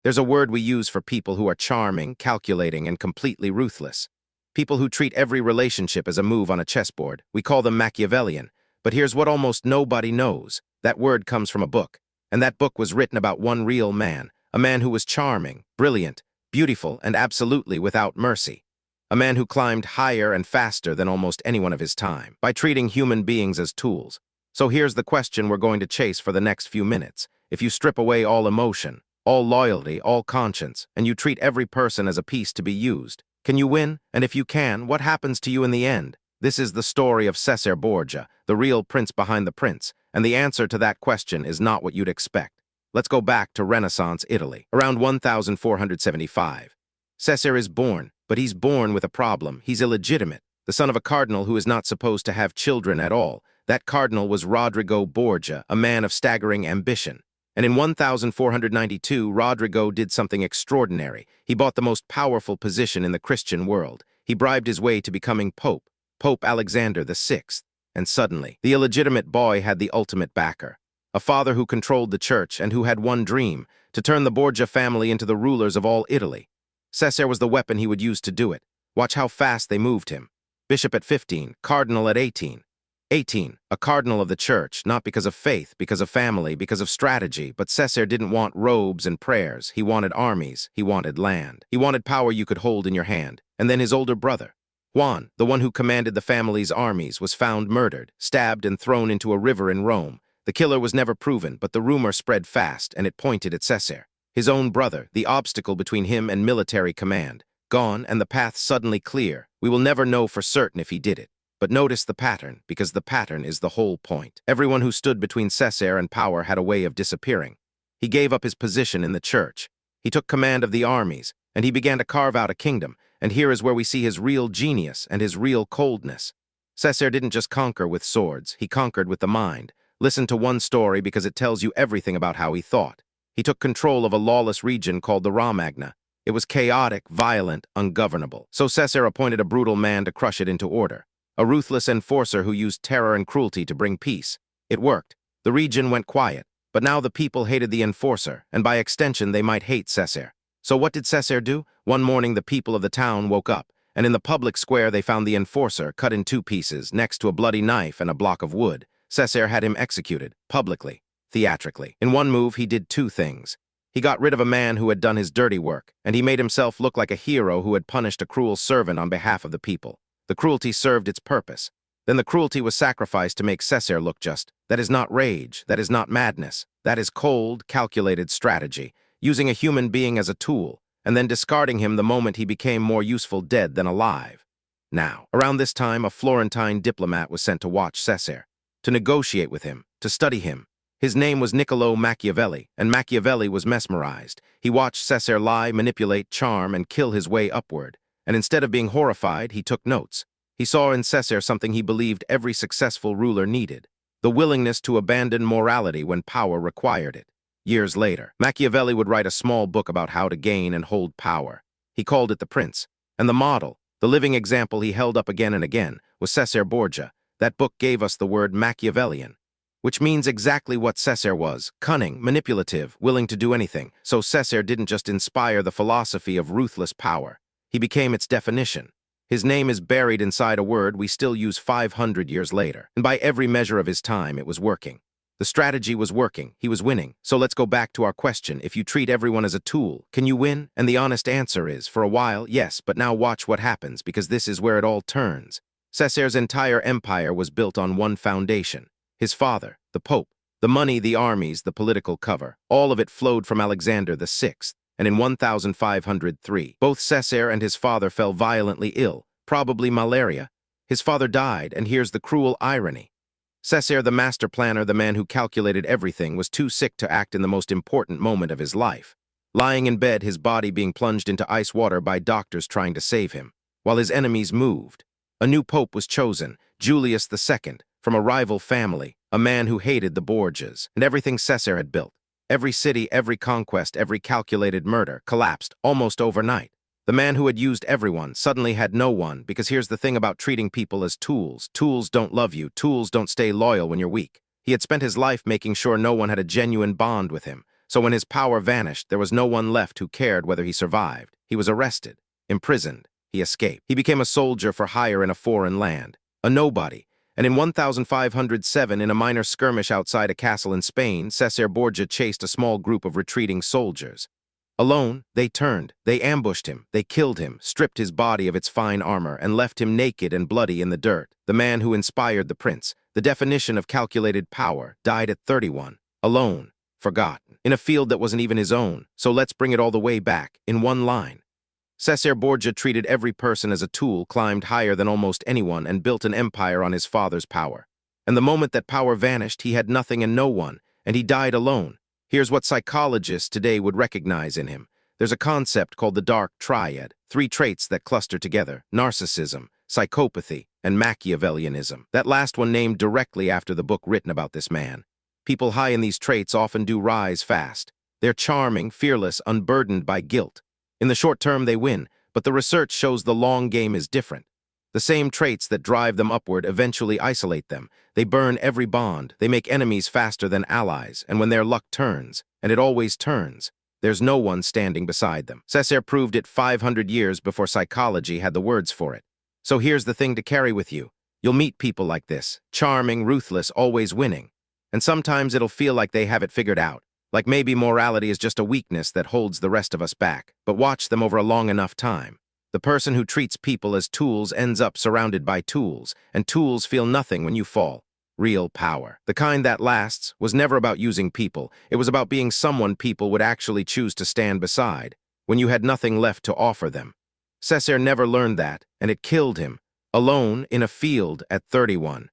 There's a word we use for people who are charming, calculating, and completely ruthless. People who treat every relationship as a move on a chessboard. We call them Machiavellian. But here's what almost nobody knows. That word comes from a book. And that book was written about one real man. A man who was charming, brilliant, beautiful, and absolutely without mercy. A man who climbed higher and faster than almost anyone of his time, by treating human beings as tools. So here's the question we're going to chase for the next few minutes. If you strip away all emotion, all loyalty, all conscience, and you treat every person as a piece to be used, can you win? And if you can, what happens to you in the end? This is the story of Cesare Borgia, the real prince behind the prince, and the answer to that question is not what you'd expect. Let's go back to Renaissance Italy, around 1475. Cesare is born, but he's born with a problem. He's illegitimate, the son of a cardinal who is not supposed to have children at all. That cardinal was Rodrigo Borgia, a man of staggering ambition. And in 1492, Rodrigo did something extraordinary. He bought the most powerful position in the Christian world. He bribed his way to becoming Pope, Pope Alexander VI. And suddenly, the illegitimate boy had the ultimate backer. A father who controlled the church and who had one dream, to turn the Borgia family into the rulers of all Italy. Cesare was the weapon he would use to do it. Watch how fast they moved him. Bishop at 15, cardinal at 18. 18, a cardinal of the church, not because of faith, because of family, because of strategy, but Cesare didn't want robes and prayers. He wanted armies. He wanted land. He wanted power you could hold in your hand. And then his older brother, Juan, the one who commanded the family's armies, was found murdered, stabbed, and thrown into a river in Rome. The killer was never proven, but the rumor spread fast, and it pointed at Cesare. His own brother, the obstacle between him and military command. Gone, and the path suddenly clear. We will never know for certain if he did it. But notice the pattern, because the pattern is the whole point. Everyone who stood between Cesare and power had a way of disappearing. He gave up his position in the church. He took command of the armies, and he began to carve out a kingdom. And here is where we see his real genius and his real coldness. Cesare didn't just conquer with swords, he conquered with the mind. Listen to one story because it tells you everything about how he thought. He took control of a lawless region called the Romagna. It was chaotic, violent, ungovernable. So Cesare appointed a brutal man to crush it into order. A ruthless enforcer who used terror and cruelty to bring peace. It worked. The region went quiet, but now the people hated the enforcer, and by extension they might hate Cesare. So what did Cesare do? One morning the people of the town woke up, and in the public square they found the enforcer cut in two pieces next to a bloody knife and a block of wood. Cesare had him executed, publicly, theatrically. In one move he did two things. He got rid of a man who had done his dirty work, and he made himself look like a hero who had punished a cruel servant on behalf of the people. The cruelty served its purpose. Then the cruelty was sacrificed to make Cesare look just. That is not rage, that is not madness. That is cold, calculated strategy, using a human being as a tool, and then discarding him the moment he became more useful dead than alive. Now, around this time, a Florentine diplomat was sent to watch Cesare, to negotiate with him, to study him. His name was Niccolo Machiavelli, and Machiavelli was mesmerized. He watched Cesare lie, manipulate, charm, and kill his way upward. And instead of being horrified, he took notes. He saw in Cesare something he believed every successful ruler needed, the willingness to abandon morality when power required it. Years later, Machiavelli would write a small book about how to gain and hold power. He called it The Prince. And the model, the living example he held up again and again, was Cesare Borgia. That book gave us the word Machiavellian, which means exactly what Cesare was: cunning, manipulative, willing to do anything. So Cesare didn't just inspire the philosophy of ruthless power. He became its definition. His name is buried inside a word we still use 500 years later. And by every measure of his time, it was working. The strategy was working. He was winning. So let's go back to our question. If you treat everyone as a tool, can you win? And the honest answer is, for a while, yes, but now watch what happens, because this is where it all turns. Cesare's entire empire was built on one foundation. His father, the Pope, the money, the armies, the political cover, all of it flowed from Alexander VI. And in 1503, both Cesare and his father fell violently ill, probably malaria. His father died, and here's the cruel irony. Cesare, the master planner, the man who calculated everything, was too sick to act in the most important moment of his life. Lying in bed, his body being plunged into ice water by doctors trying to save him, while his enemies moved. A new pope was chosen, Julius II, from a rival family, a man who hated the Borgias, and everything Cesare had built. Every city, every conquest, every calculated murder collapsed almost overnight. The man who had used everyone suddenly had no one, because here's the thing about treating people as tools. Tools don't love you. Tools don't stay loyal when you're weak. He had spent his life making sure no one had a genuine bond with him. So when his power vanished, there was no one left who cared whether he survived. He was arrested, imprisoned, he escaped. He became a soldier for hire in a foreign land, a nobody. And in 1507, in a minor skirmish outside a castle in Spain, Cesare Borgia chased a small group of retreating soldiers. Alone, they turned, they ambushed him, they killed him, stripped his body of its fine armor, and left him naked and bloody in the dirt. The man who inspired the prince, the definition of calculated power, died at 31, alone, forgotten, in a field that wasn't even his own. So let's bring it all the way back, in one line. Cesare Borgia treated every person as a tool, climbed higher than almost anyone, and built an empire on his father's power. And the moment that power vanished, he had nothing and no one, and he died alone. Here's what psychologists today would recognize in him. There's a concept called the dark triad, 3 traits that cluster together: narcissism, psychopathy, and Machiavellianism. That last one named directly after the book written about this man. People high in these traits often do rise fast. They're charming, fearless, unburdened by guilt. In the short term, they win, but the research shows the long game is different. The same traits that drive them upward eventually isolate them. They burn every bond, they make enemies faster than allies, and when their luck turns, and it always turns, there's no one standing beside them. Cesare proved it 500 years before psychology had the words for it. So here's the thing to carry with you. You'll meet people like this, charming, ruthless, always winning. And sometimes it'll feel like they have it figured out. Like maybe morality is just a weakness that holds the rest of us back. But watch them over a long enough time. The person who treats people as tools ends up surrounded by tools, and tools feel nothing when you fall. Real power, the kind that lasts, was never about using people. It was about being someone people would actually choose to stand beside, when you had nothing left to offer them. Cesare never learned that, and it killed him, alone in a field at 31.